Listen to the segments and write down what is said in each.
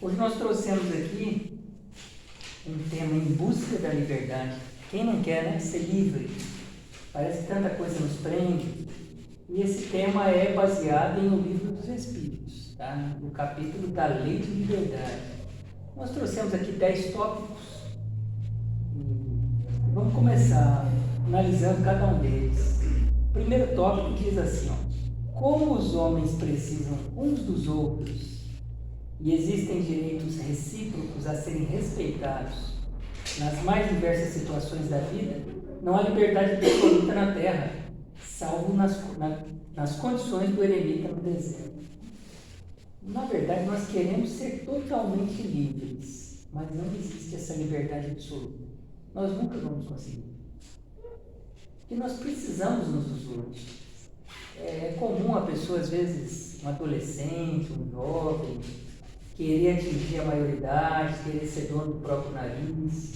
Hoje nós trouxemos aqui um tema em busca da liberdade. Quem não quer, né? Ser livre. Parece que tanta coisa nos prende. E esse tema é baseado em O Livro dos Espíritos, tá? No capítulo da Lei de Liberdade. Nós trouxemos aqui 10 tópicos e vamos começar analisando cada um deles. O primeiro tópico diz assim, ó: como os homens precisam uns dos outros e existem direitos recíprocos a serem respeitados nas mais diversas situações da vida, não há liberdade absoluta na Terra, salvo nas condições do eremita no deserto. Na verdade, nós queremos ser totalmente livres, mas não existe essa liberdade absoluta. Nós nunca vamos conseguir. Porque nós precisamos uns dos outros. É comum a pessoa, às vezes, um adolescente, um jovem, querer atingir a maioridade, querer ser dono do próprio nariz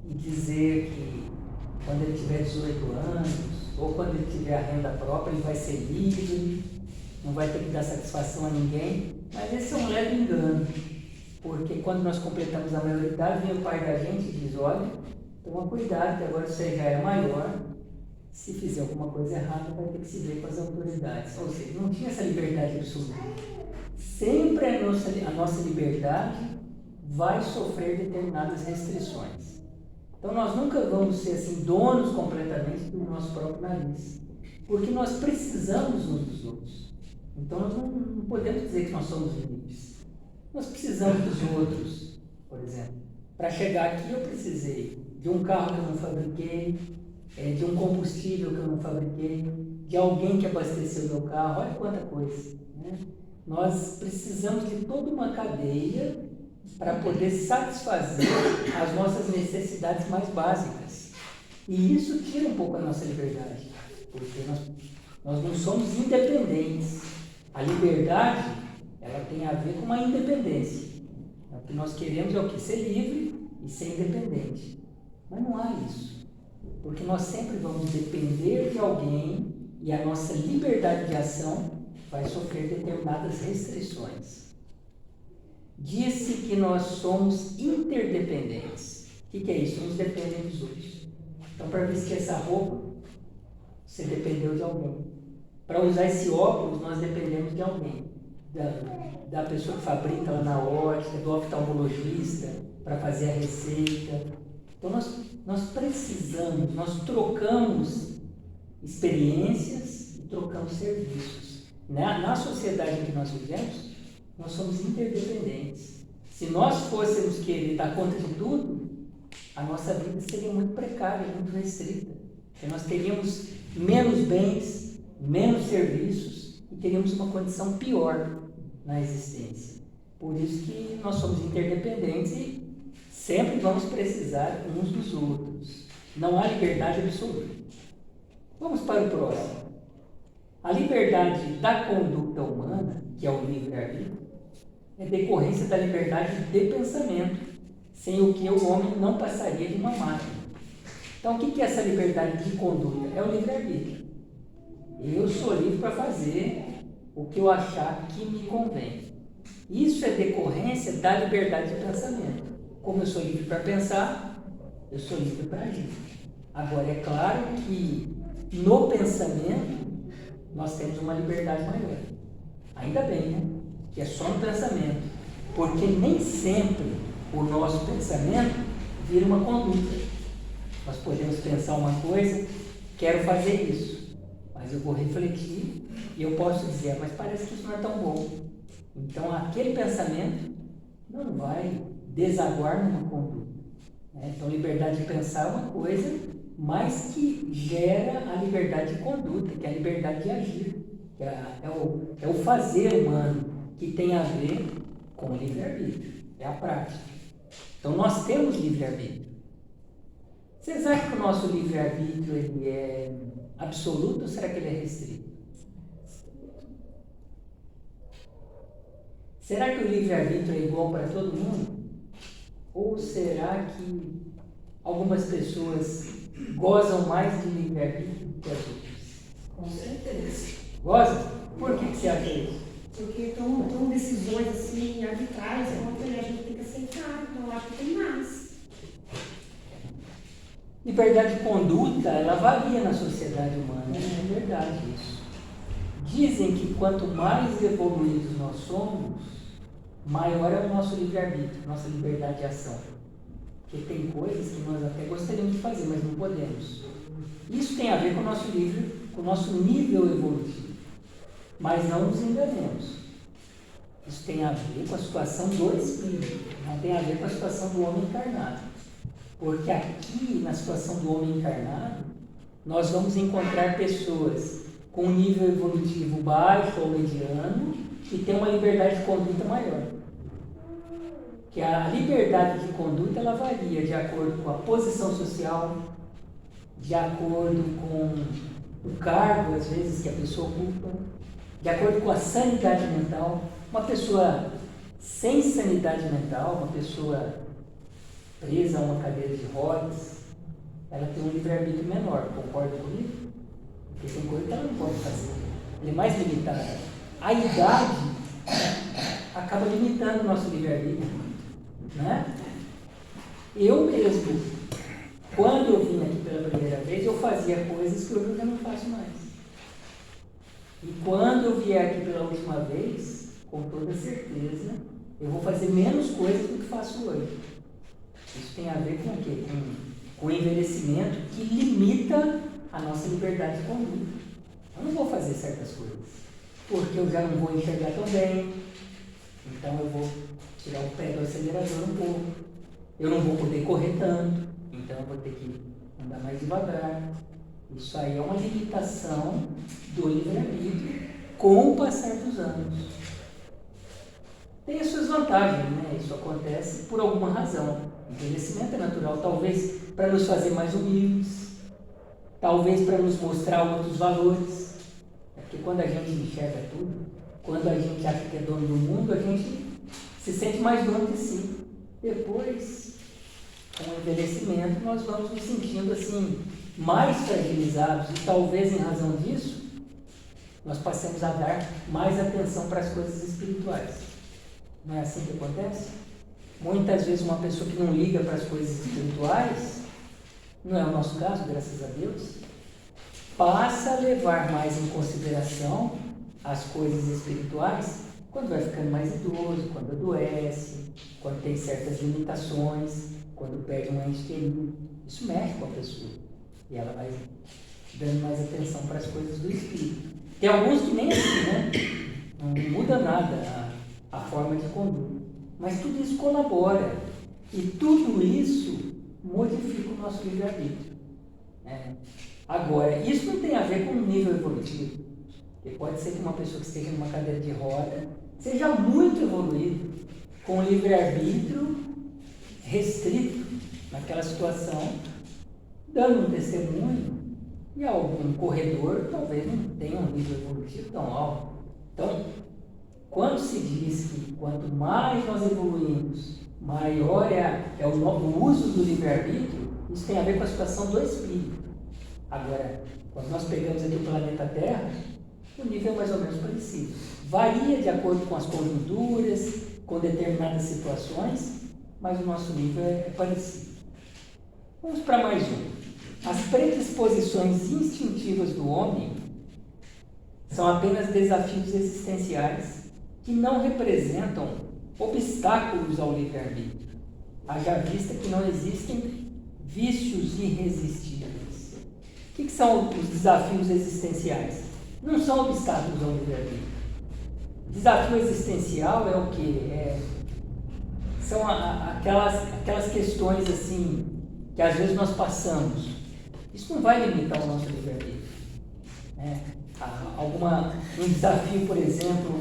e dizer que quando ele tiver 18 anos ou quando ele tiver a renda própria ele vai ser livre, não vai ter que dar satisfação a ninguém. Mas esse é um leve engano, porque quando nós completamos a maioridade, vem o pai da gente e diz: olha, toma cuidado que agora você já é maior, se fizer alguma coisa errada vai ter que se ver com as autoridades. Ou seja, não tinha essa liberdade absoluta. Sempre a nossa liberdade vai sofrer determinadas restrições. Então nós nunca vamos ser assim donos completamente do nosso próprio nariz, porque nós precisamos uns dos outros. Então nós não podemos dizer que nós somos livres. Nós precisamos dos outros. Por exemplo, para chegar aqui eu precisei de um carro que eu não fabriquei, de um combustível que eu não fabriquei, de alguém que abasteceu o meu carro. Olha quanta coisa, né? Nós precisamos de toda uma cadeia para poder satisfazer as nossas necessidades mais básicas. E isso tira um pouco a nossa liberdade, porque nós não somos independentes. A liberdade, ela tem a ver com uma independência. O que nós queremos é o quê? Ser livre e ser independente. Mas não há isso, porque nós sempre vamos depender de alguém e a nossa liberdade de ação vai sofrer determinadas restrições. Disse que nós somos interdependentes. O que é isso? Uns dependem dos outros. Então, para vestir essa roupa, você dependeu de alguém. Para usar esse óculos, nós dependemos de alguém. Da pessoa que fabrica lá na ótica, do oftalmologista, para fazer a receita. Então, nós precisamos, nós trocamos experiências e trocamos serviços. Na sociedade em que nós vivemos, nós somos interdependentes. Se nós fôssemos querer dar conta de tudo, a nossa vida seria muito precária, muito restrita. Porque nós teríamos menos bens, menos serviços e teríamos uma condição pior na existência. Por isso que nós somos interdependentes e sempre vamos precisar uns dos outros. Não há liberdade absoluta. Vamos para o próximo. A liberdade da conduta humana, que é o livre-arbítrio, é decorrência da liberdade de pensamento, sem o que o homem não passaria de uma máquina. Então, o que é essa liberdade de conduta? É o livre-arbítrio. Eu sou livre para fazer o que eu achar que me convém. Isso é decorrência da liberdade de pensamento. Como eu sou livre para pensar, eu sou livre para agir. Agora, é claro que no pensamento nós temos uma liberdade maior. Ainda bem, né? Que é só no pensamento. Porque nem sempre o nosso pensamento vira uma conduta. Nós podemos pensar uma coisa, quero fazer isso, mas eu vou refletir e eu posso dizer, mas parece que isso não é tão bom. Então, aquele pensamento não vai desaguar numa conduta. Né? Então, liberdade de pensar é uma coisa, mas que gera a liberdade de conduta, que é a liberdade de agir, que é o fazer humano, que tem a ver com o livre-arbítrio, é a prática. Então, nós temos livre-arbítrio. Vocês acham que o nosso livre-arbítrio ele é absoluto ou será que ele é restrito? Será que o livre-arbítrio é igual para todo mundo? Ou será que algumas pessoas gozam mais de livre-arbítrio que as outras? Com certeza. Gozam? Por que você acha isso? Porque tomam decisões assim, arbitrárias, contra a gente tem que aceitar, então eu acho que tem mais. Liberdade de conduta, ela varia na sociedade humana, é verdade isso. Dizem que quanto mais evoluídos nós somos, maior é o nosso livre-arbítrio, nossa liberdade de ação. Porque tem coisas que nós até gostaríamos de fazer, mas não podemos. Isso tem a ver com o nosso nível evolutivo. Mas não nos enganemos. Isso tem a ver com a situação do espírito, não tem a ver com a situação do homem encarnado. Porque aqui, na situação do homem encarnado, nós vamos encontrar pessoas com um nível evolutivo baixo ou mediano e tem uma liberdade de conduta maior. Que a liberdade de conduta ela varia de acordo com a posição social, de acordo com o cargo, às vezes, que a pessoa ocupa, de acordo com a sanidade mental. Uma pessoa sem sanidade mental, uma pessoa presa a uma cadeira de rodas, ela tem um livre-arbítrio menor, concorda comigo? Porque tem coisa que ela não pode fazer, ela é mais limitada. A idade acaba limitando o nosso livre-arbítrio, né? Eu mesmo, quando eu vim aqui pela primeira vez, eu fazia coisas que hoje eu já não faço mais. E quando eu vier aqui pela última vez, com toda certeza, eu vou fazer menos coisas do que faço hoje. Isso tem a ver com o quê? Com o envelhecimento que limita a nossa liberdade de conduta. Eu não vou fazer certas coisas, porque eu já não vou enxergar tão bem, então eu vou tirar o pé do acelerador um pouco. Eu não vou poder correr tanto, então eu vou ter que andar mais devagar. Isso aí é uma limitação do livre-arbítrio com o passar dos anos. Tem as suas vantagens, né? Isso acontece por alguma razão. O envelhecimento é natural, talvez para nos fazer mais humildes, talvez para nos mostrar outros valores. É porque quando a gente enxerga tudo, quando a gente acha que é dono do mundo, a gente se sente mais dono de si. Depois, com o envelhecimento, nós vamos nos sentindo assim, mais fragilizados, e talvez em razão disso, nós passemos a dar mais atenção para as coisas espirituais. Não é assim que acontece? Muitas vezes uma pessoa que não liga para as coisas espirituais, não é o nosso caso, graças a Deus, passa a levar mais em consideração as coisas espirituais quando vai ficando mais idoso, quando adoece, quando tem certas limitações, quando perde um ente querido. Isso mexe com a pessoa. E ela vai dando mais atenção para as coisas do espírito. Tem alguns que nem assim, né? Não muda nada a forma de conduta. Mas tudo isso colabora. E tudo isso modifica o nosso livre-arbítrio. Agora, isso não tem a ver com o nível evolutivo. Porque pode ser que uma pessoa que esteja numa cadeira de roda seja muito evoluído, com o livre-arbítrio restrito naquela situação, dando um testemunho, e algum corredor talvez não tenha um nível evolutivo tão alto. Então, quando se diz que quanto mais nós evoluímos, maior é o uso do livre-arbítrio, isso tem a ver com a situação do espírito. Agora, quando nós pegamos aqui o planeta Terra, o nível é mais ou menos parecido. Varia de acordo com as conjunturas, com determinadas situações, mas o nosso nível é parecido. Vamos para mais um. As predisposições instintivas do homem são apenas desafios existenciais que não representam obstáculos ao livre-arbítrio. Haja vista que não existem vícios irresistíveis. O que são os desafios existenciais? Não são obstáculos ao livre-arbítrio. Desafio existencial é o quê? São aquelas questões assim que às vezes nós passamos. Isso não vai limitar o nosso livre-arbítrio. Um desafio, por exemplo,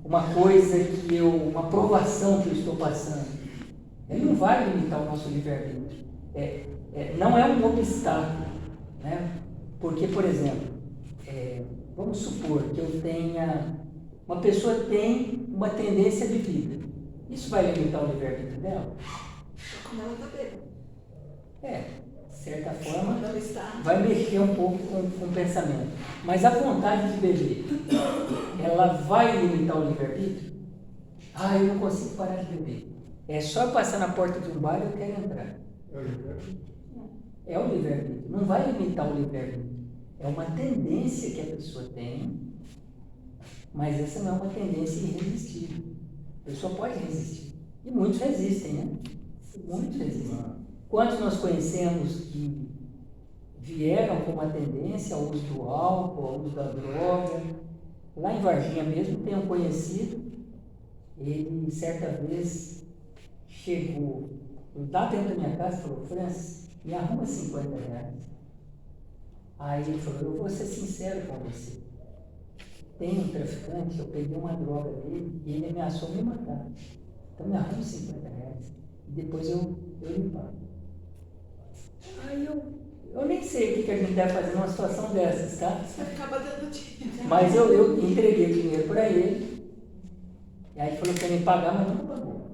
uma coisa uma provação que eu estou passando, ele não vai limitar o nosso livre-arbítrio. Não é um obstáculo, né? Porque, por exemplo, vamos supor que uma pessoa tem uma tendência de vida. Isso vai limitar o livre-arbítrio dela? Como ela está bem. Se certa forma, Não está. vai mexer um pouco com o pensamento. Mas a vontade de beber, ela vai limitar o livre-arbítrio? Ah, eu não consigo parar de beber. É só eu passar na porta de um bar e eu quero entrar. É o livre-arbítrio. Não vai limitar o livre-arbítrio. É uma tendência que a pessoa tem, mas essa não é uma tendência irresistível. A pessoa pode resistir. E muitos resistem, né? Muitos resistem. Quantos nós conhecemos que vieram com uma tendência ao uso do álcool, ao uso da droga? Lá em Varginha mesmo tem um conhecido, ele certa vez chegou lá dentro da minha casa e falou: Francis, me arruma R$50. Aí ele falou: eu vou ser sincero com você. Tem um traficante, eu peguei uma droga dele e ele ameaçou me matar. Então me arruma R$50 e depois eu lhe pago. Aí eu nem sei o que a gente deve fazer numa situação dessas, tá? Você acaba dando dinheiro. Mas eu entreguei o dinheiro para ele. E aí ele falou que ia me pagar, mas não pagou.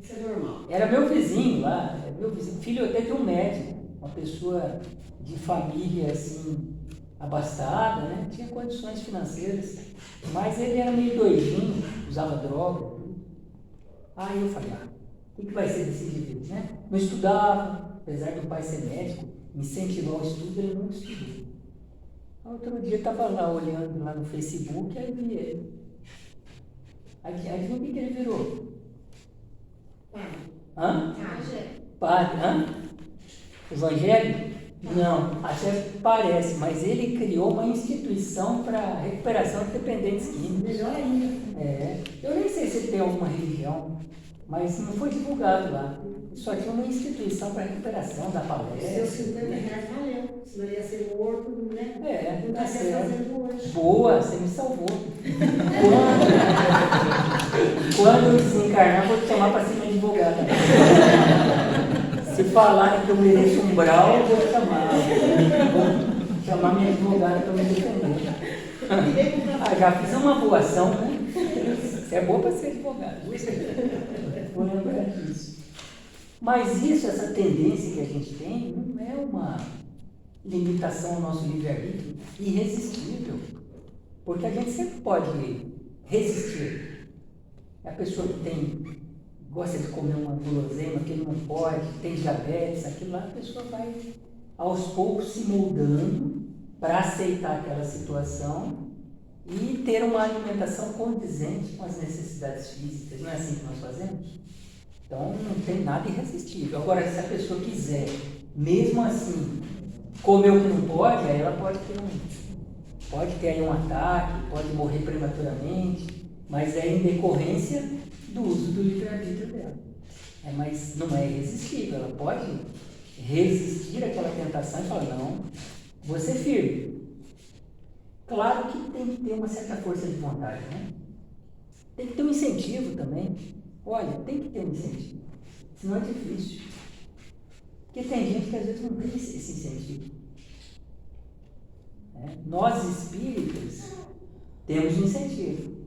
Isso é normal. Era meu vizinho lá, meu vizinho, filho até de um médico, uma pessoa de família assim, abastada, né? Tinha condições financeiras, mas ele era meio doidinho, usava droga. Aí eu falei: o que vai ser desse indivíduo, né? Não estudava, apesar do pai ser médico, incentivar o estudo, ele não estudou. Outro dia eu estava lá olhando lá no Facebook, aí vi ele. Adivinha o que ele virou? Hã? Padre, hã? Evangelho? Não, até parece, mas ele criou uma instituição para recuperação de dependentes químicos. Melhor ainda. É, eu nem sei se ele tem alguma religião, mas não foi divulgado lá. Só tinha uma instituição para recuperação da palestra. Seus R$50 valeu, senão ia ser morto, né? É, Não tá tá certo. fazendo hoje. Boa, você me salvou. Quando eu desencarnar, vou te chamar para ser minha advogada. Se falarem que eu mereço um brau, eu vou chamar. Vou chamar minha advogada para me defender. Já fiz uma boa ação, né? Você é boa para ser advogada. Vou lembrar disso. Mas isso, essa tendência que a gente tem, não é uma limitação ao nosso livre-arbítrio irresistível. Porque a gente sempre pode resistir. A pessoa que gosta de comer uma guloseima, que ele não pode, tem diabetes, aquilo lá, a pessoa vai aos poucos se moldando para aceitar aquela situação e ter uma alimentação condizente com as necessidades físicas. Não é assim que nós fazemos? Então não tem nada irresistível. Agora, se a pessoa quiser, mesmo assim, comer o que não pode, aí ela pode ter aí um ataque, pode morrer prematuramente, mas é em decorrência do uso do livre-arbítrio dela. Mas não é irresistível, ela pode resistir àquela tentação e falar: não, vou ser firme. Claro que tem que ter uma certa força de vontade, né? Tem que ter um incentivo também. Olha, tem que ter um incentivo, senão é difícil. Porque tem gente que às vezes não tem esse incentivo. Nós espíritas temos um incentivo.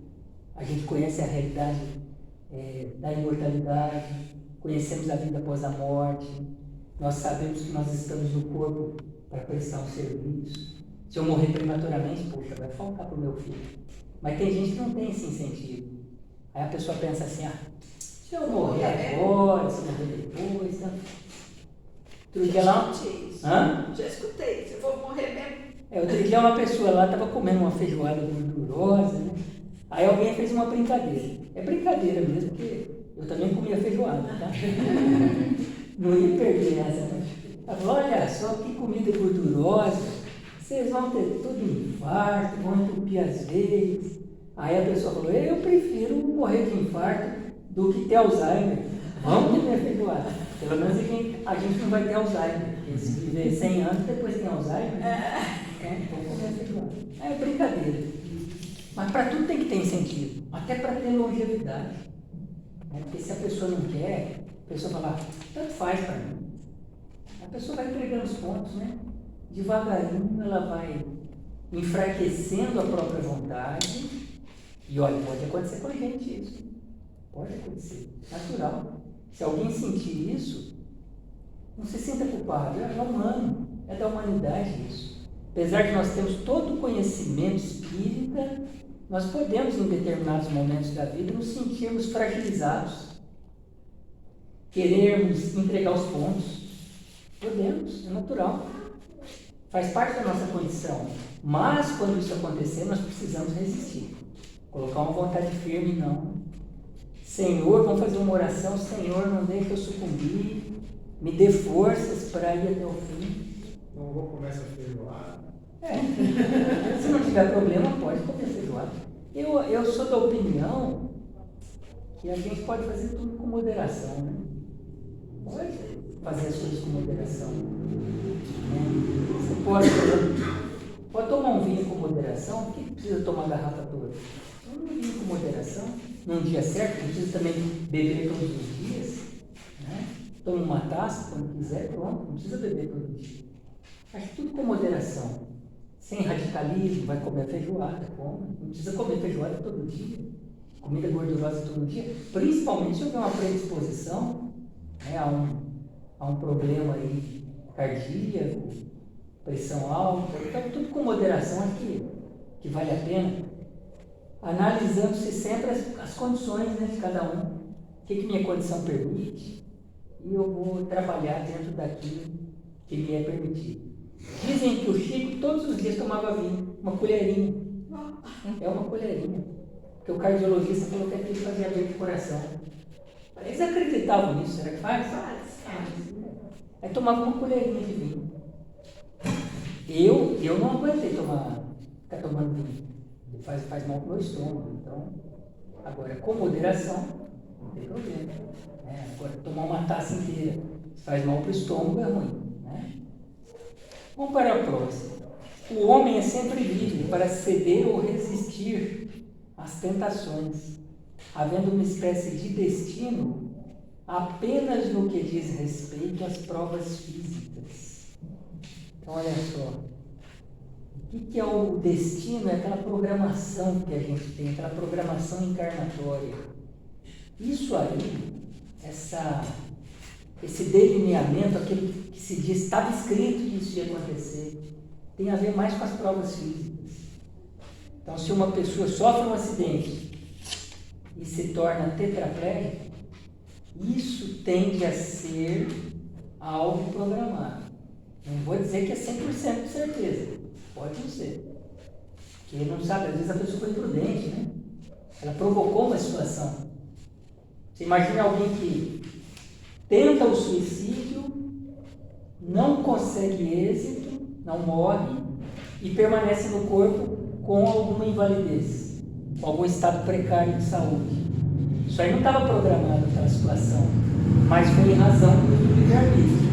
A gente conhece a realidade da imortalidade, conhecemos a vida após a morte, nós sabemos que nós estamos no corpo para prestar um serviço. Se eu morrer prematuramente, poxa, vai faltar para o meu filho. Mas tem gente que não tem esse incentivo. Aí a pessoa pensa assim: se eu morrer agora, se eu morrer depois, tá? Outro dia lá... Já escutei, se eu vou morrer mesmo. Outro dia uma pessoa lá estava comendo uma feijoada gordurosa, né? Aí alguém fez uma brincadeira. É brincadeira mesmo, porque eu também comia feijoada, tá? Não ia perder essa. Ela falou: olha só que comida gordurosa, vocês vão ter todo infarto, vão entupir as veias. Aí a pessoa falou: eu prefiro morrer de infarto do que ter Alzheimer. Vamos comer feijoada. Pelo menos a gente não vai ter Alzheimer. Porque se viver 100 anos, depois tem Alzheimer. Vamos comer feijoada. É brincadeira. Mas para tudo tem que ter incentivo. Até para ter longevidade. Porque se a pessoa não quer, a pessoa fala: tanto faz para mim. A pessoa vai entregando os pontos, né? Devagarinho ela vai enfraquecendo a própria vontade. E olha, pode acontecer com a gente isso. Pode acontecer. Natural. Se alguém sentir isso, Não se sinta culpado, é humano, é da humanidade isso. Apesar de nós termos todo o conhecimento espírita, nós podemos, em determinados momentos da vida, nos sentirmos fragilizados, querermos entregar os pontos. Podemos, é natural. Faz parte da nossa condição. Mas, quando isso acontecer, nós precisamos resistir. Colocar uma vontade firme, não. Senhor, vamos fazer uma oração. Senhor, não deixe eu sucumbir. Me dê forças para ir até o fim. Não vou comer essa feijoada. Se não tiver problema, pode comer feijoada. Eu sou da opinião que a gente pode fazer tudo com moderação, né? Pode fazer as coisas com moderação. Você pode tomar um vinho com moderação. Por que precisa tomar a garrafa toda? Toma um vinho com moderação. Num dia certo, não precisa também beber todos os dias. Né? Toma uma taça quando quiser, pronto. Não precisa beber todo dia. Faz tudo com moderação. Sem radicalismo, vai comer feijoada, come. Não precisa comer feijoada todo dia. Comida gordurosa todo dia. Principalmente se houver uma predisposição, né, a um problema aí cardíaco, pressão alta. Então, tudo com moderação aqui, que vale a pena. Analisando-se sempre as condições, né, de cada um. O que minha condição permite. E eu vou trabalhar dentro daquilo que me é permitido. Dizem que o Chico todos os dias tomava vinho, uma colherinha. É uma colherinha. Porque o cardiologista falou que aquilo fazia bem pro coração. Eles acreditavam nisso, será que faz? Faz. Aí tomava uma colherinha de vinho. Eu não aguentei ficar tomando vinho. Faz mal pro meu estômago. Então, agora, com moderação, não tem problema. Agora, tomar uma taça inteira faz mal pro estômago, é ruim. Né? Vamos para a próxima. O homem é sempre livre para ceder ou resistir às tentações, havendo uma espécie de destino apenas no que diz respeito às provas físicas. Então, olha só. O que é o destino? É aquela programação que a gente tem, aquela programação encarnatória. Isso aí, esse delineamento, aquele que se diz, estava escrito que isso ia acontecer, tem a ver mais com as provas físicas. Então, se uma pessoa sofre um acidente e se torna tetraplégico, isso tende a ser algo programado. Não vou dizer que é 100% de certeza, pode não ser. Porque não sabe, às vezes a pessoa foi imprudente, né? Ela provocou uma situação. Você imagina alguém que tenta o suicídio, não consegue êxito, não morre e permanece no corpo com alguma invalidez, com algum estado precário de saúde. Isso aí não estava programado aquela situação, mas foi em razão do livre-arbítrio.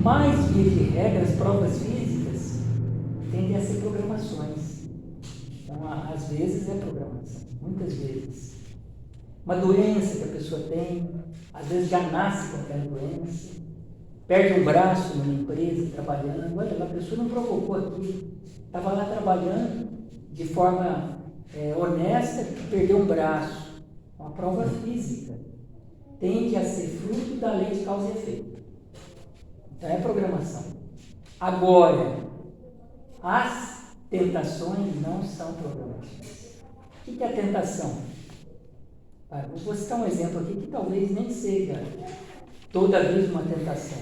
Mais via de regra, as provas físicas tendem a ser programações. Então, às vezes é programação, muitas vezes. Uma doença que a pessoa tem, às vezes já nasce com aquela doença, perde um braço numa empresa, trabalhando, olha, a pessoa não provocou aquilo, estava lá trabalhando de forma honesta, perdeu um braço. Uma prova física tende a ser fruto da lei de causa e efeito. Então é programação. Agora, as tentações não são programações. O que é a tentação? Vou citar um exemplo aqui que talvez nem seja toda vez uma tentação.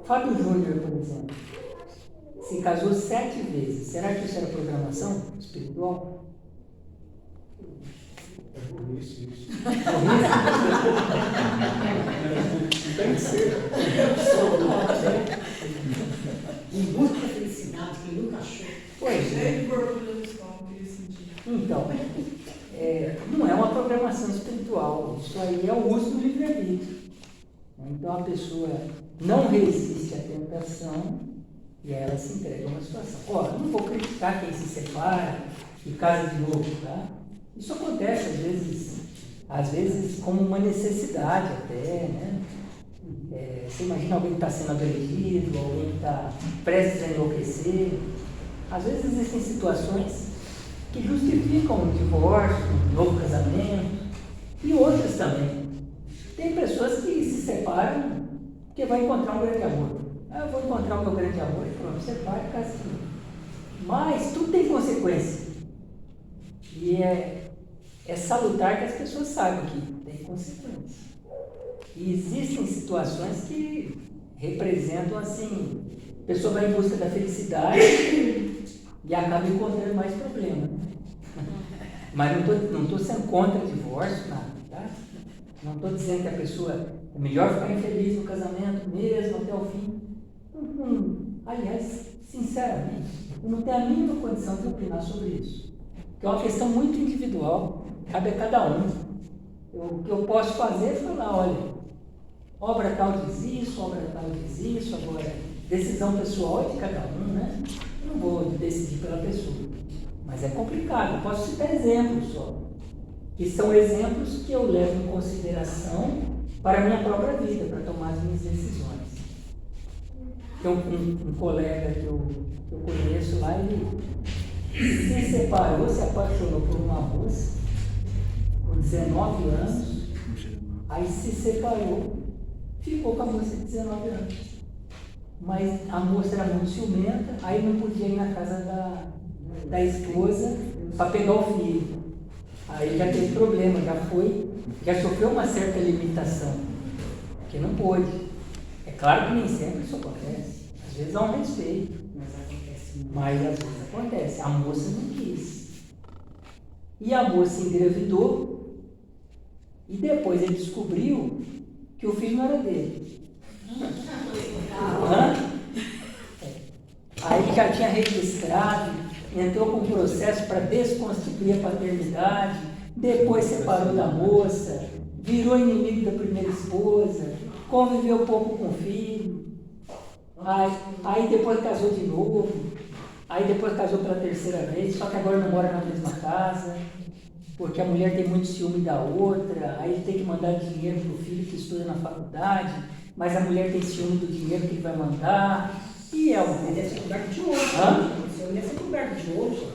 Fábio Júnior, por exemplo, se casou 7 vezes. Será que isso era programação espiritual? É burrice isso. Burrice? Tem que ser. Em busca da felicidade, que ele nunca achou. Pois é. Cheio de gordura no estômago, queria sentir. Então, não é uma programação espiritual. Isso aí é o uso do livre-arbítrio. Então a pessoa não resiste à tentação e ela se entrega a uma situação. Eu não vou criticar quem se separa e casa de novo, tá? Isso acontece às vezes como uma necessidade até, né? Você imagina alguém que está sendo agredido, alguém que está prestes a enlouquecer. Às vezes existem situações que justificam um divórcio, um novo casamento, e outras também. Tem pessoas que se separam Porque vai encontrar um grande amor. Eu vou encontrar o meu grande amor e pronto, você vai ficar assim. Mas tudo tem consequência. E é salutar que as pessoas saibam que tem consequência. E existem situações que representam assim, a pessoa vai em busca da felicidade e acaba encontrando mais problema. Mas não estou sendo contra o divórcio, nada, tá? Não estou dizendo que a pessoa é melhor ficar infeliz no casamento mesmo até o fim. Aliás, sinceramente, eu não tenho a mínima condição de opinar sobre isso. Que é uma questão muito individual, cabe a cada um. O que eu posso fazer é falar, olha, obra tal diz isso, obra tal diz isso, agora, decisão pessoal é de cada um, né? Eu não vou decidir pela pessoa. Mas é complicado, eu posso citar exemplos só, que são exemplos que eu levo em consideração para a minha própria vida, para tomar as minhas decisões. Tem um colega que eu conheço lá, ele se separou, se apaixonou por uma moça, com 19 anos, aí se separou, ficou com a moça de 19 anos. Mas a moça era muito ciumenta, aí não podia ir na casa da esposa para pegar o filho. Aí já teve problema, já sofreu uma certa limitação, porque não pôde. É claro que nem sempre isso acontece. Às vezes há um respeito, mas às vezes acontece. A moça não quis. E a moça engravidou e depois ele descobriu que o filho não era dele. Aí já tinha registrado, entrou com um processo para desconstituir a paternidade, depois separou da moça, virou inimigo da primeira esposa, conviveu pouco com o filho, aí depois casou de novo, aí depois casou pela terceira vez, só que agora não mora na mesma casa, porque a mulher tem muito ciúme da outra, aí ele tem que mandar dinheiro para o filho que estuda na faculdade, mas a mulher tem ciúme do dinheiro que ele vai mandar, e é um... Ele deve ser coberto de ouro. Ele deve ser coberto de ouro.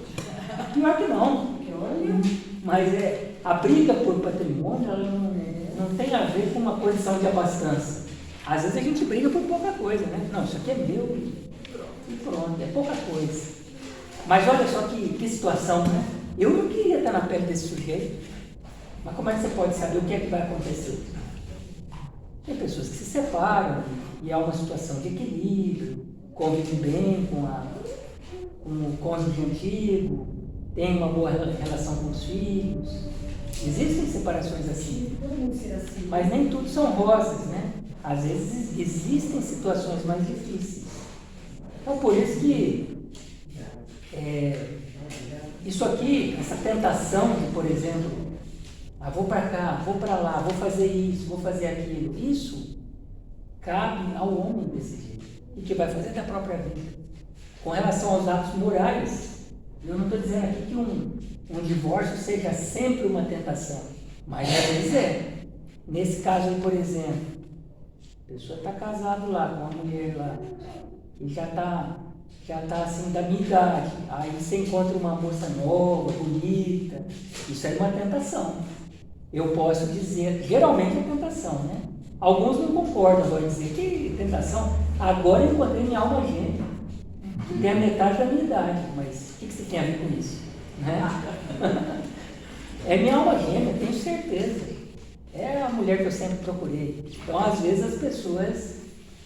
Pior que não. Mas a briga por patrimônio, ela não tem a ver com uma condição de abastança. Às vezes a gente briga por pouca coisa, né? Não, isso aqui é meu e pronto, é pouca coisa. Mas olha só que situação, né? Eu não queria estar na pele desse sujeito, mas como é que você pode saber o que é que vai acontecer? Tem pessoas que se separam e há uma situação de equilíbrio, convive bem com o cônjuge antigo, tem uma boa relação com os filhos. Existem separações assim, mas nem tudo são rosas, né? Às vezes existem situações mais difíceis. Então, por isso que isso aqui, essa tentação de, por exemplo, vou para cá, vou para lá, vou fazer isso, vou fazer aquilo, isso cabe ao homem decidir o que vai fazer da própria vida. Com relação aos atos morais, eu não estou dizendo aqui que um divórcio seja sempre uma tentação, mas às vezes é. Nesse caso aí, por exemplo, a pessoa está casada lá com uma mulher lá, e já está assim da minha idade, aí você encontra uma moça nova, bonita, isso é uma tentação. Eu posso dizer, geralmente é tentação, né? Alguns não concordam, vão dizer que tentação, agora eu encontrei minha alma gêmea, que tem a metade da minha idade, mas o que você tem a ver com isso? Né? É minha alma gêmea, tenho certeza. É a mulher que eu sempre procurei. Então, às vezes, as pessoas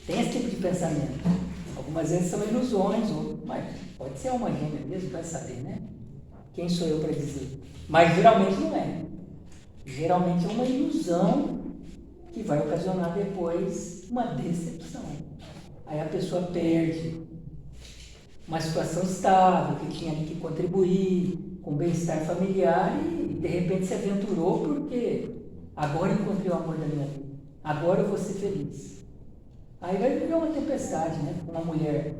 têm esse tipo de pensamento. Algumas vezes são ilusões, mas pode ser alma gêmea mesmo, vai saber, né? Quem sou eu para dizer? Mas geralmente não é. Geralmente é uma ilusão que vai ocasionar depois uma decepção. Aí a pessoa perde uma situação estável, que tinha ali que contribuir com o bem-estar familiar e de repente se aventurou porque agora encontrei o amor da minha vida, agora eu vou ser feliz. Aí vai viver uma tempestade, né? Uma mulher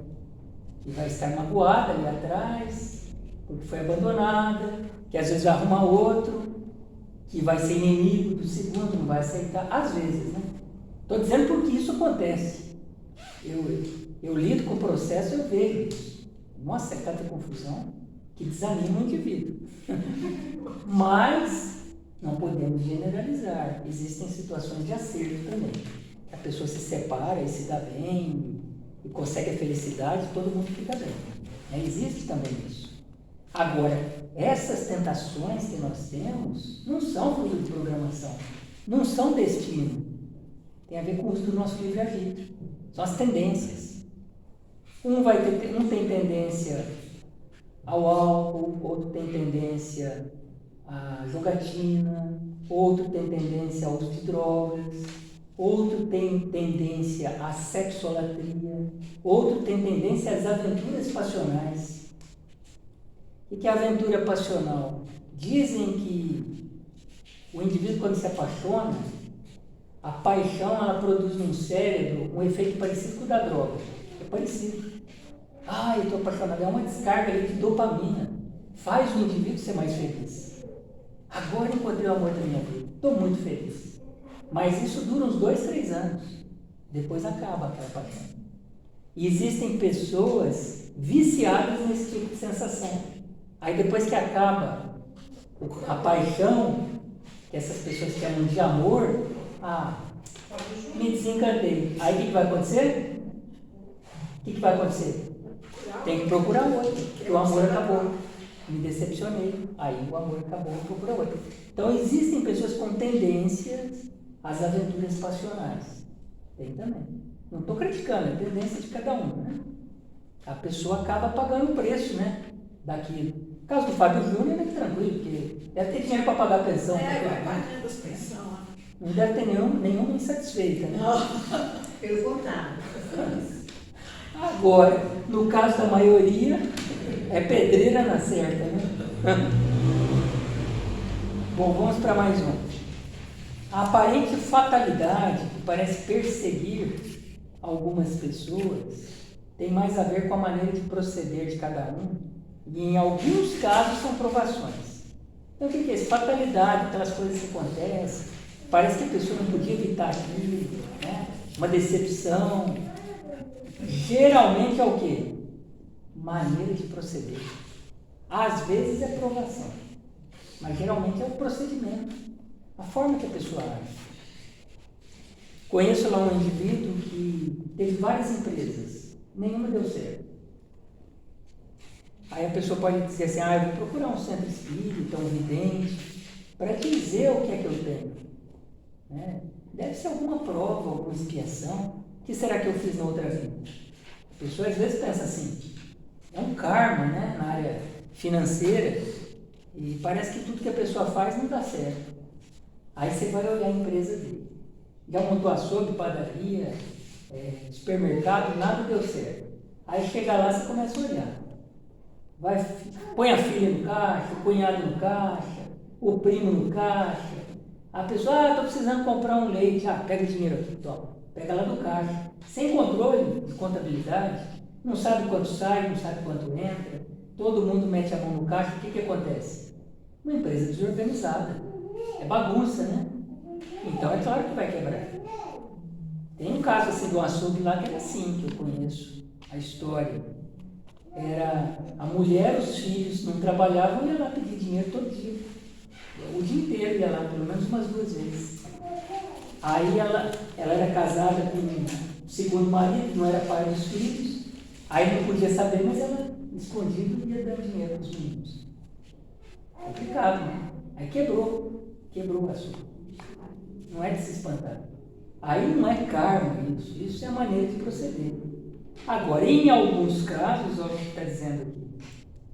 que vai estar magoada ali atrás, porque foi abandonada, que às vezes vai arrumar outro, que vai ser inimigo do segundo, não vai aceitar, às vezes, né? Estou dizendo porque isso acontece. Eu lido com o processo, eu vejo isso. Nossa, é cada confusão que desanima o indivíduo. Mas não podemos generalizar. Existem situações de acerto também. pessoa se separa e se dá bem e consegue a felicidade, todo mundo fica bem. Né? Existe também isso. Agora, essas tentações que nós temos não são fruto de programação, não são destino. Tem a ver com o uso do nosso livre-arbítrio. São as tendências. Um tem tendência ao álcool, outro tem tendência à jogatina, outro tem tendência ao uso de drogas, outro tem tendência à sexolatria, outro tem tendência às aventuras passionais. O que é aventura passional? Dizem que o indivíduo, quando se apaixona, a paixão ela produz no cérebro um efeito parecido com o da droga. É parecido. Ah, eu estou apaixonado. É uma descarga ali de dopamina. Faz o indivíduo ser mais feliz. Agora encontrei o amor da minha vida. Estou muito feliz. Mas isso dura uns 2, 3 anos. Depois acaba aquela paixão. E existem pessoas viciadas nesse tipo de sensação. Aí depois que acaba a paixão, que essas pessoas chamam de amor, me desencantei. Aí o que vai acontecer? O que vai acontecer? Tem que procurar outro, porque o amor acabou. Me decepcionei. Aí o amor acabou, procura outro. Então existem pessoas com tendências às aventuras passionais. Tem também. Não estou criticando, é tendência de cada um, né? A pessoa acaba pagando o preço, né? Daquilo. No caso do Fábio Júnior é tranquilo, porque deve ter dinheiro para pagar a pensão. Vai pagando as pensões. Não deve ter nenhuma insatisfeita, né? Não, pelo contrário. Agora, no caso da maioria, é pedreira na certa, né? Bom, vamos para mais um. A aparente fatalidade que parece perseguir algumas pessoas tem mais a ver com a maneira de proceder de cada um e, em alguns casos, são provações. Então, o que é isso? Fatalidade, aquelas coisas que acontecem, parece que a pessoa não podia evitar aquilo, né? Uma decepção. Geralmente é o quê? Maneira de proceder. Às vezes é provação, mas geralmente é o procedimento, a forma que a pessoa age. Conheço lá um indivíduo que teve várias empresas, nenhuma deu certo. Aí a pessoa pode dizer assim, eu vou procurar um centro espírita, um vidente, para dizer o que é que eu tenho. Né? Deve ser alguma prova, alguma expiação. O que será que eu fiz na outra vida? A pessoa às vezes pensa assim, é um karma, né, na área financeira, e parece que tudo que a pessoa faz não dá certo. Aí você vai olhar a empresa dele. Já montou açougue, padaria, supermercado, nada deu certo. Aí chega lá, você começa a olhar. Põe a filha no caixa, o cunhado no caixa, o primo no caixa. A pessoa, estou precisando comprar um leite. Pega o dinheiro aqui, toma. Pega lá do caixa. Sem controle de contabilidade, não sabe quanto sai, não sabe quanto entra. Todo mundo mete a mão no caixa. O que acontece? Uma empresa desorganizada. É bagunça, né? Então é claro que vai quebrar. Tem um caso assim do açougue lá que era assim, que eu conheço a história. Era a mulher, os filhos não trabalhavam, ia lá pedir dinheiro todo dia. O dia inteiro ia lá, pelo menos umas 2 vezes. Aí ela era casada com o segundo marido, não era pai dos filhos. Aí não podia saber, mas ela, escondido, ia dando dinheiro para os meninos. Complicado, né? Aí quebrou o açougue. Não é de se espantar. Aí não é karma isso é a maneira de proceder. Agora, em alguns casos, olha o que está dizendo aqui,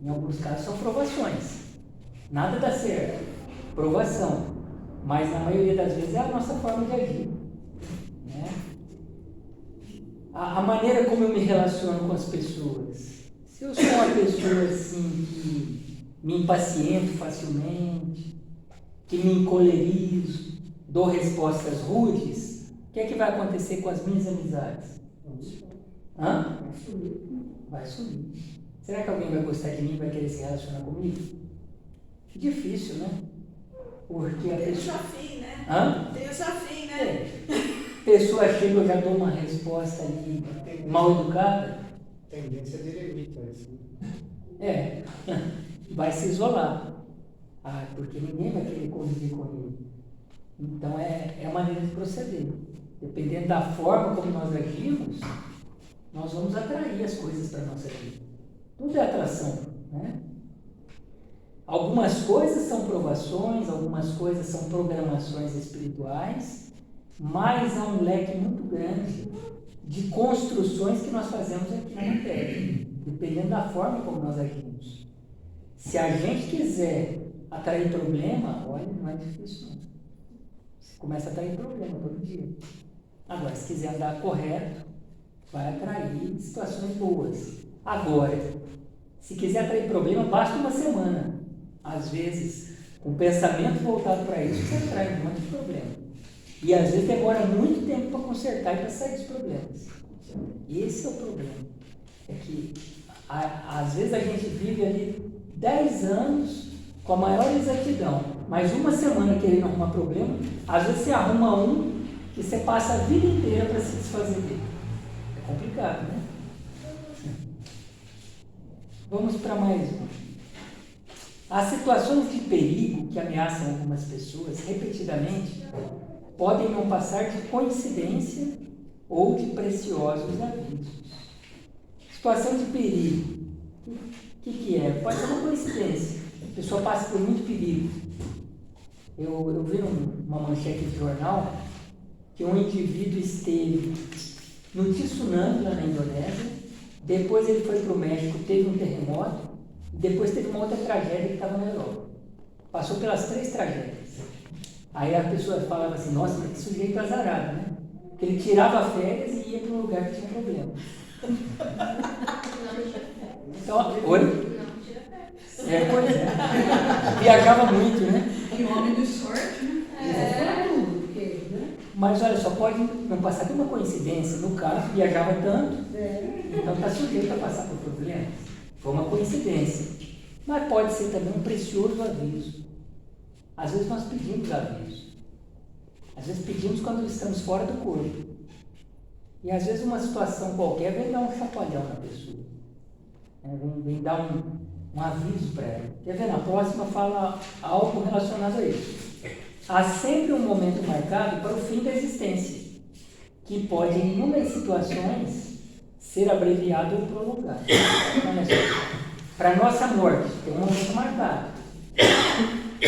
em alguns casos são provações. Nada dá certo. Provação. Mas na maioria das vezes é a nossa forma de agir. Né? A maneira como eu me relaciono com as pessoas. Se eu sou uma pessoa assim que me impaciento facilmente, que me encolerizo, dou respostas rudes, o que é que vai acontecer com as minhas amizades? Vai sumir. Será que alguém vai gostar de mim e vai querer se relacionar comigo? Difícil, né? Porque a Tem o pessoa... Safim, né? Tem o Safim, né? Pessoa chega, eu já dou uma resposta ali mal educada. Tendência de eremita isso. Vai se isolar. Porque ninguém vai querer conviver com ele. Então é a maneira de proceder. Dependendo da forma como nós agimos, nós vamos atrair as coisas para a nossa vida. Tudo é atração, né? Algumas coisas são provações, algumas coisas são programações espirituais, mas há um leque muito grande de construções que nós fazemos aqui na matéria, dependendo da forma como nós agimos. Se a gente quiser atrair problema, olha, não é difícil não. Você começa a atrair problema todo dia. Agora, se quiser andar correto, vai atrair situações boas. Agora, se quiser atrair problema, basta uma semana. Às vezes, com o pensamento voltado para isso, você atrai um monte de problema. E às vezes demora muito tempo para consertar e para sair dos problemas. Esse é o problema. É que às vezes a gente vive ali 10 anos com a maior exatidão, mas uma semana querendo arrumar problema, às vezes você arruma um que você passa a vida inteira para se desfazer dele. É complicado, né? Vamos para mais um. As situações de perigo que ameaçam algumas pessoas repetidamente podem não passar de coincidência ou de preciosos avisos. Situação de perigo. O que é? Pode ser uma coincidência. A pessoa passa por muito perigo. Eu vi uma manchete de jornal que um indivíduo esteve no tsunami lá na Indonésia, depois ele foi para o México, teve um terremoto, depois teve uma outra tragédia que estava na Europa. Passou pelas 3 tragédias. Aí a pessoa falava assim, nossa, mas que sujeito azarado, né? Porque ele tirava férias e ia para um lugar que tinha problema. Então, oi? Pois é. Viajava muito, né? E homem de sorte, né? Mas olha só, pode não passar de uma coincidência. No caso, viajava tanto, então está sujeito a passar por problemas. Foi uma coincidência. Mas pode ser também um precioso aviso. Às vezes nós pedimos aviso. Às vezes pedimos quando estamos fora do corpo. E às vezes uma situação qualquer vem dar um chacoalhão na pessoa. Vem dar um aviso para ela. Quer ver? Na próxima fala algo relacionado a isso. Há sempre um momento marcado para o fim da existência, que pode, em inúmeras situações, ser abreviado ou prolongado. Olha só. Para a nossa morte, tem um momento marcado.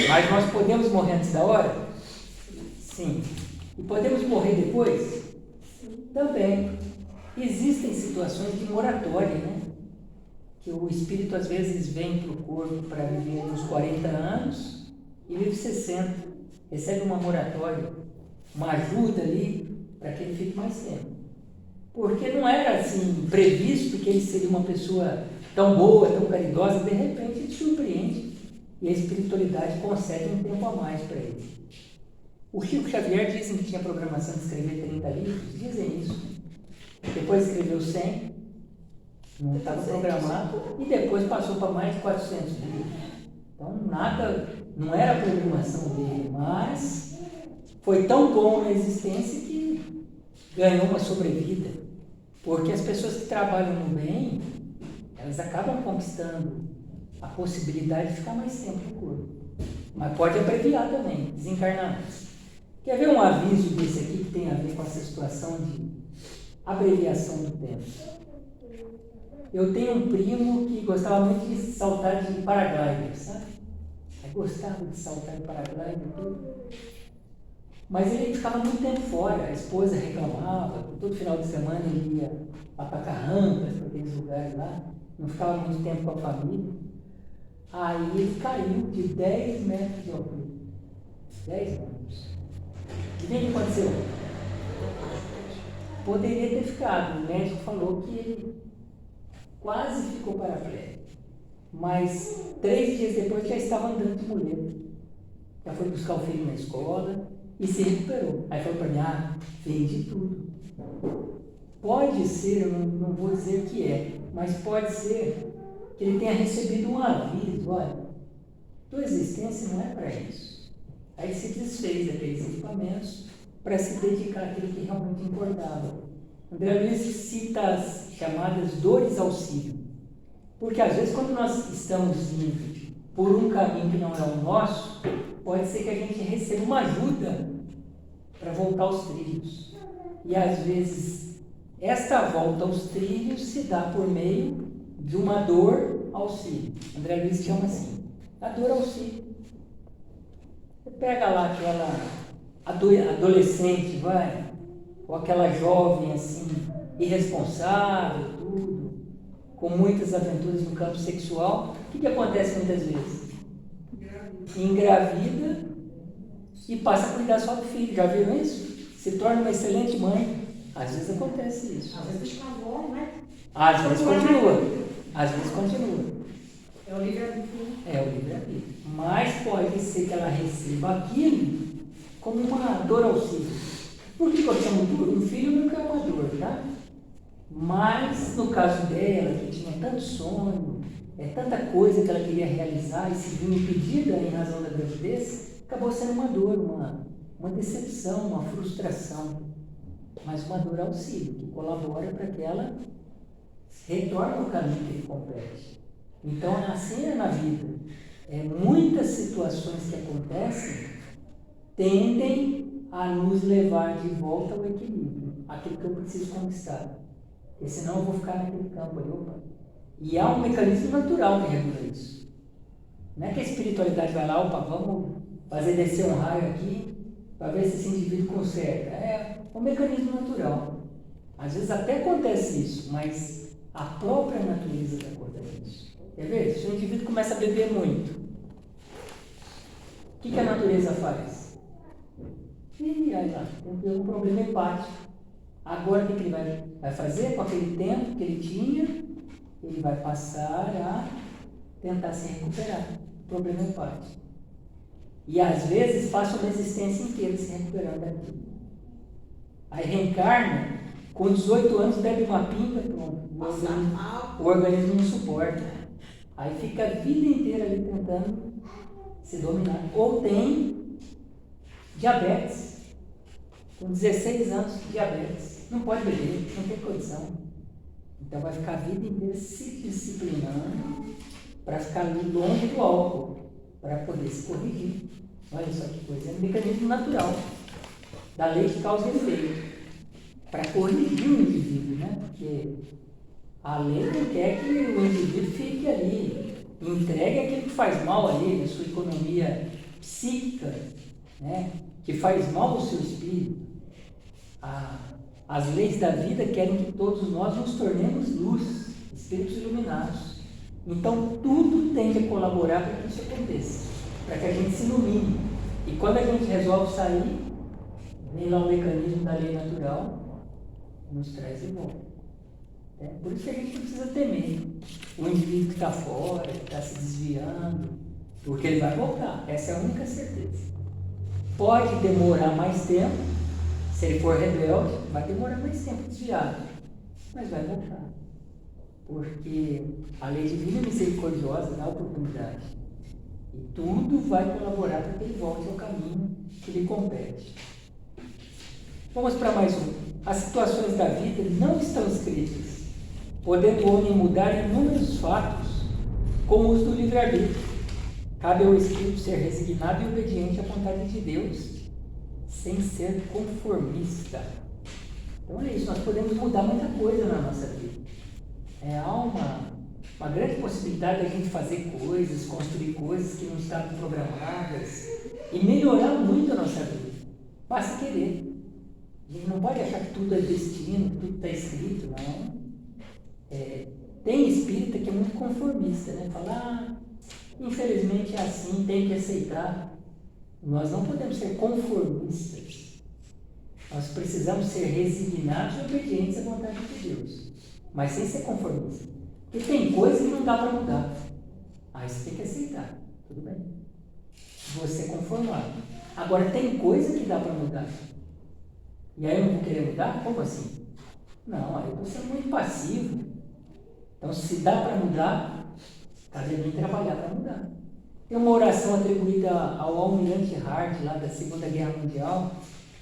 Mas nós podemos morrer antes da hora? Sim. E podemos morrer depois? Também. Existem situações de moratória, né? Que o espírito às vezes vem para o corpo para viver uns 40 anos e vive 60. Recebe uma moratória, uma ajuda ali para que ele fique mais tempo. Porque não era assim previsto que ele seria uma pessoa tão boa, tão caridosa, de repente ele surpreende e a espiritualidade concede um tempo a mais para ele. O Chico Xavier dizem que tinha programação de escrever 30 livros, dizem isso. Depois escreveu 100, não estava programado, e depois passou para mais de 400 livros. Então nada, não era a programação dele, mas foi tão bom na existência que ganhou uma sobrevida. Porque as pessoas que trabalham no bem, elas acabam conquistando a possibilidade de ficar mais tempo no corpo. Mas pode abreviar também, desencarnar antes. Quer ver um aviso desse aqui que tem a ver com essa situação de abreviação do tempo? Eu tenho um primo que gostava muito de saltar de paraglider, sabe? Aí gostava de saltar de paraglider e tudo. Mas ele ficava muito tempo fora, a esposa reclamava, todo final de semana ele ia para Carrancas, para aqueles lugares lá, não ficava muito tempo com a família. Aí ele caiu de 10 metros de altura. 10 metros. E o que aconteceu? Poderia ter ficado. O médico falou que ele quase ficou paraplégico. Mas 3 dias depois já estava andando de muleta. Já foi buscar o filho na escola e se recuperou. Aí falou para mim, vendi tudo. Pode ser, eu não vou dizer o que é, mas pode ser que ele tenha recebido um aviso, olha, tua existência não é para isso. Aí se desfez daqueles equipamentos para se dedicar àquilo que realmente importava. André Luiz cita as chamadas dores auxílio. Porque às vezes quando nós estamos indo por um caminho que não é o nosso, pode ser que a gente receba uma ajuda para voltar aos trilhos. E às vezes esta volta aos trilhos se dá por meio de uma dor auxílio. André Luiz chama assim, a dor auxílio. Você pega lá aquela adolescente, vai, ou aquela jovem assim, irresponsável, tudo, com muitas aventuras no campo sexual, o que acontece muitas vezes? Engravida e passa a cuidar só do filho. Já viram isso? Se torna uma excelente mãe. Às vezes acontece isso. Às vezes deixa com a avó, né? Às vezes continua. Às vezes continua. É o livre-arbítrio. É o livre-arbítrio. Mas pode ser que ela receba aquilo como uma dor auxílio. Por que eu chamo dor? Um filho nunca é uma dor, tá? Mas no caso dela, que tinha tanto sonho, tanta coisa que ela queria realizar e se viu impedida em razão da gravidez, acabou sendo uma dor, uma decepção, uma frustração. Mas uma dor auxílio, que colabora para que ela retorne ao caminho que lhe compete. Então, assim é na vida. Muitas situações que acontecem tendem a nos levar de volta ao equilíbrio, aquilo que eu preciso conquistar. Porque senão eu vou ficar naquele campo ali, opa. E há um mecanismo natural que regula isso. Não é que a espiritualidade vai lá, opa, vamos fazer descer um raio aqui para ver se esse indivíduo conserta. É um mecanismo natural. Às vezes até acontece isso, mas a própria natureza dá conta disso. Quer ver? Se o indivíduo começa a beber muito, o que a natureza faz? Ih, aí lá, tem um problema hepático. Agora o que ele vai fazer com aquele tempo que ele tinha? Ele vai passar a tentar se recuperar do problema hepático. E às vezes passa uma existência inteira se recuperando daquilo. Aí reencarna, com 18 anos bebe uma pinga, pronto. O organismo não suporta. Aí fica a vida inteira ali tentando se dominar. Ou tem diabetes. Com 16 anos, diabetes. Não pode beber, não tem condição. Então vai ficar a vida inteira se disciplinando para ficar longe do álcool, para poder se corrigir. Olha só que coisa, é um mecanismo natural da lei de causa e efeito, para corrigir o indivíduo, né? Porque a lei não quer que o indivíduo fique ali, entregue aquilo que faz mal ali, a sua economia psíquica, né? Que faz mal ao seu espírito. As leis da vida querem que todos nós nos tornemos luz, espíritos iluminados. Então, tudo tende a colaborar para que isso aconteça, para que a gente se ilumine. E quando a gente resolve sair, vem lá o mecanismo da lei natural, nos traz de volta. Por isso que a gente não precisa temer o indivíduo que está fora, que está se desviando, porque ele vai voltar. Essa é a única certeza. Pode demorar mais tempo. Se ele for rebelde, vai demorar mais tempo desviado, mas vai voltar. Porque a lei divina é misericordiosa, dá oportunidade. E tudo vai colaborar para que ele volte ao caminho que lhe compete. Vamos para mais um. As situações da vida não estão escritas, podendo o homem mudar inúmeros fatos, como os do livre-arbítrio. Cabe ao espírito ser resignado e obediente à vontade de Deus, sem ser conformista. Então é isso, nós podemos mudar muita coisa na nossa vida. Há uma grande possibilidade da gente fazer coisas, construir coisas que não estavam programadas e melhorar muito a nossa vida. Basta querer. A gente não pode achar que tudo é destino, tudo está escrito, não. Tem espírita que é muito conformista, né? Fala, infelizmente é assim, tem que aceitar. Nós não podemos ser conformistas. Nós precisamos ser resignados e obedientes à vontade de Deus, mas sem ser conformistas. Porque tem coisa que não dá para mudar. Aí você tem que aceitar. Tudo bem. Você é conformado. Agora, tem coisa que dá para mudar. E aí eu não vou querer mudar? Como assim? Não, aí você é muito passivo. Então, se dá para mudar, cabe a mim trabalhar para mudar. Tem uma oração atribuída ao almirante Hard, lá da Segunda Guerra Mundial,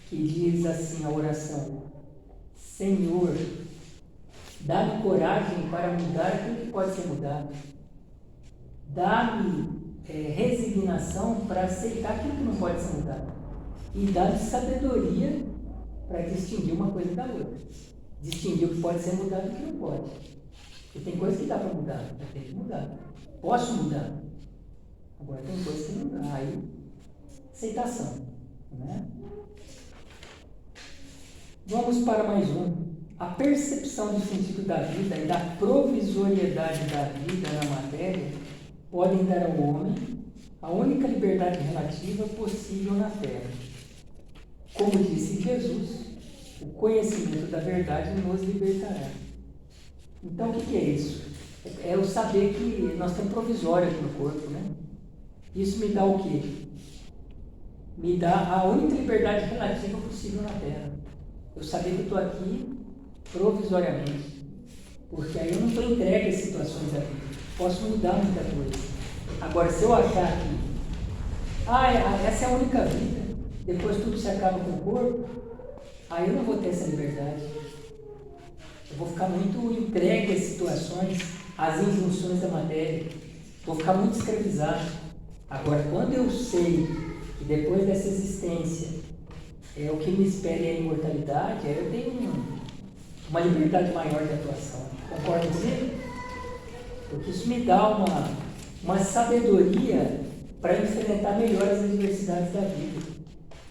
que diz assim, a oração: Senhor, dá-me coragem para mudar aquilo que pode ser mudado. Dá-me resignação para aceitar aquilo que não pode ser mudado. E dá-me sabedoria para distinguir uma coisa da outra. Distinguir o que pode ser mudado e o que não pode. Porque tem coisa que dá para mudar, eu tenho que mudar. Posso mudar. Agora tem coisa que não dá. Aí, aceitação. Né? Vamos para mais um. A percepção do sentido da vida e da provisoriedade da vida na matéria podem dar ao homem a única liberdade relativa possível na Terra. Como disse Jesus, o conhecimento da verdade nos libertará. Então, o que é isso? É o saber que nós temos provisório aqui no corpo, né? Isso me dá o quê? Me dá a única liberdade relativa possível na Terra. Eu saber que eu estou aqui provisoriamente, porque aí eu não estou entregue às situações da vida. Posso mudar muita coisa. Agora, se eu achar que essa é a única vida, depois tudo se acaba com o corpo, aí eu não vou ter essa liberdade. Eu vou ficar muito entregue às situações, às injunções da matéria. Vou ficar muito escravizado. Agora, quando eu sei que depois dessa existência o que me espera é a imortalidade, aí eu tenho uma liberdade maior de atuação. Concorda comigo? Porque isso me dá uma sabedoria para enfrentar melhor as adversidades da vida.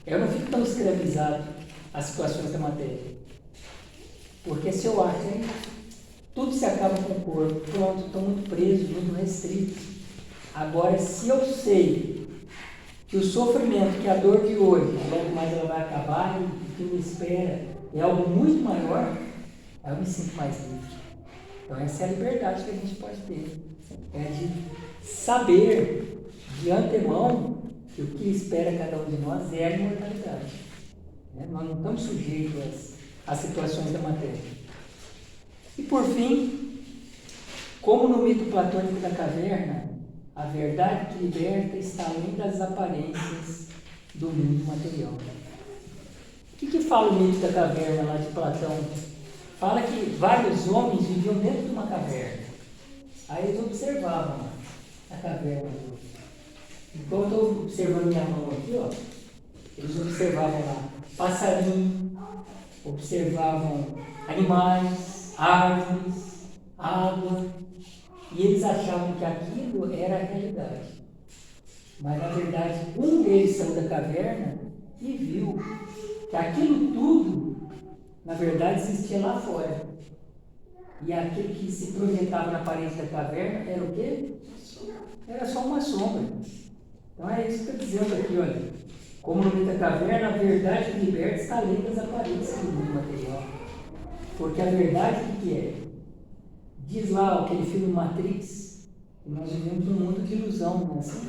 Eu não fico tão escravizado às situações da matéria. Porque se eu acho que tudo se acaba com o corpo, pronto, estou muito preso, muito restrito. Agora, se eu sei que o sofrimento, que a dor de hoje, logo mais ela vai acabar e o que me espera é algo muito maior, aí eu me sinto mais livre. Então essa é a liberdade que a gente pode ter. É de saber de antemão que o que espera cada um de nós é a imortalidade. Nós não estamos sujeitos às situações da matéria. E por fim, como no mito platônico da caverna, a verdade que liberta está além das aparências do mundo material. O que fala o mito da caverna lá de Platão? Fala que vários homens viviam dentro de uma caverna. Aí eles observavam a caverna. Então eu estou observando minha mão aqui, ó. Eles observavam lá passarinho, observavam animais, árvores, água, e eles achavam que aquilo era a realidade. Mas na verdade, um deles saiu da caverna e viu que aquilo tudo, na verdade, existia lá fora. E aquilo que se projetava na parede da caverna era o quê? Era só uma sombra. Então é isso que está dizendo aqui, olha. Como no mito da caverna, a verdade que liberta está além das aparências do mundo material. Porque a verdade, o que é? Diz lá aquele filme Matrix, que nós vivemos num mundo de ilusão, não é assim?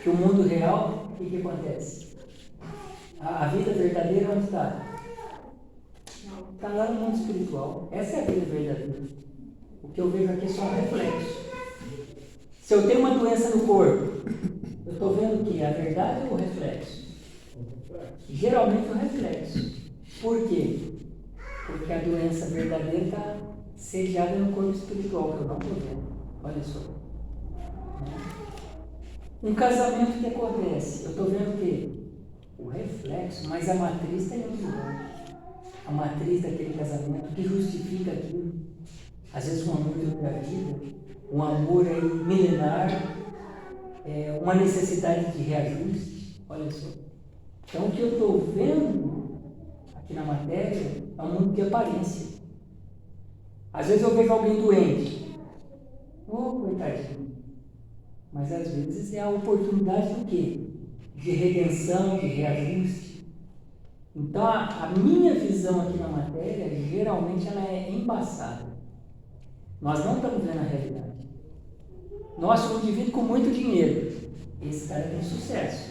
Que o mundo real, o que acontece? A vida verdadeira onde está? Está lá no mundo espiritual. Essa é a vida verdadeira. O que eu vejo aqui é só um reflexo. Se eu tenho uma doença no corpo, eu estou vendo o que? A verdade ou o reflexo? Geralmente o reflexo. Por quê? Porque a doença verdadeira está sediada no corpo espiritual, que eu não estou vendo. Olha só. Um casamento, o que acontece? Eu estou vendo o quê? O reflexo, mas a matriz está em outro lugar. A matriz daquele casamento, que justifica aquilo. Às vezes um amor de outra vida, um amor aí milenar, uma necessidade de reajuste. Olha só. Então o que eu estou vendo aqui na matéria é um mundo de aparência. Às vezes eu vejo alguém doente. Coitadinho. Mas às vezes é a oportunidade do quê? De redenção, de reajuste. Então a minha visão aqui na matéria, geralmente ela é embaçada. Nós não estamos vendo a realidade. Nós somos um indivíduo com muito dinheiro. Esse cara tem sucesso.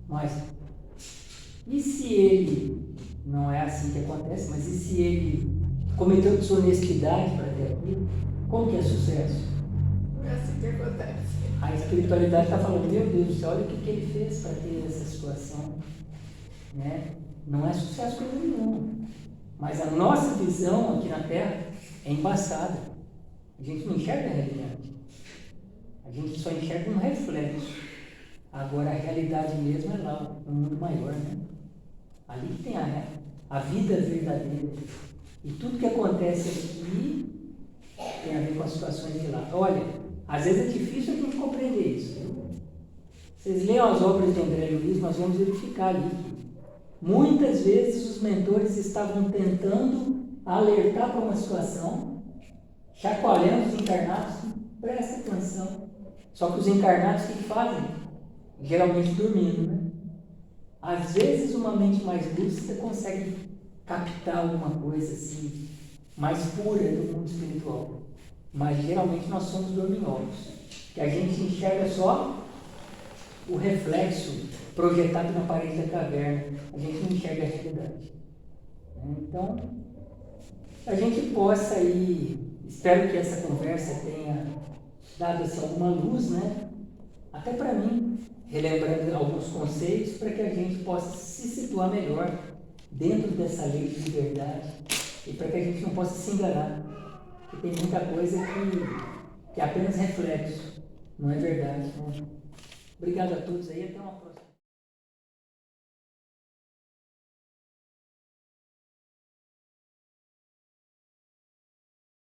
Mas, e se ele, não é assim que acontece, mas e se ele cometeu desonestidade para ter aquilo? Como que é sucesso? Não é assim que acontece. A espiritualidade está falando, meu Deus do céu, olha o que ele fez para ter essa situação. Né? Não é sucesso coisa nenhuma. Mas a nossa visão aqui na Terra é embaçada. A gente não enxerga a realidade. A gente só enxerga um reflexo. Agora a realidade mesmo é lá, um mundo maior, né? Ali que tem a vida verdadeira. E tudo que acontece aqui tem a ver com as situações de lá. Olha, às vezes é difícil a gente compreender isso. Viu? Vocês leiam as obras de André Luiz, nós vamos verificar ali que muitas vezes os mentores estavam tentando alertar para uma situação, chacoalhando os encarnados, presta atenção. Só que os encarnados, o que fazem? Geralmente dormindo, né? Às vezes uma mente mais lúcida consegue captar alguma coisa assim, mais pura do mundo espiritual. Mas geralmente nós somos dorminhocos, que a gente enxerga só o reflexo projetado na parede da caverna, a gente não enxerga a realidade. Então, a gente possa aí, espero que essa conversa tenha dado assim, alguma luz, né? Até para mim, relembrando alguns conceitos, para que a gente possa se situar melhor dentro dessa lei de liberdade e para que a gente não possa se enganar, porque tem muita coisa que é apenas reflexo, não é verdade. Né? Obrigado a todos aí, até uma próxima.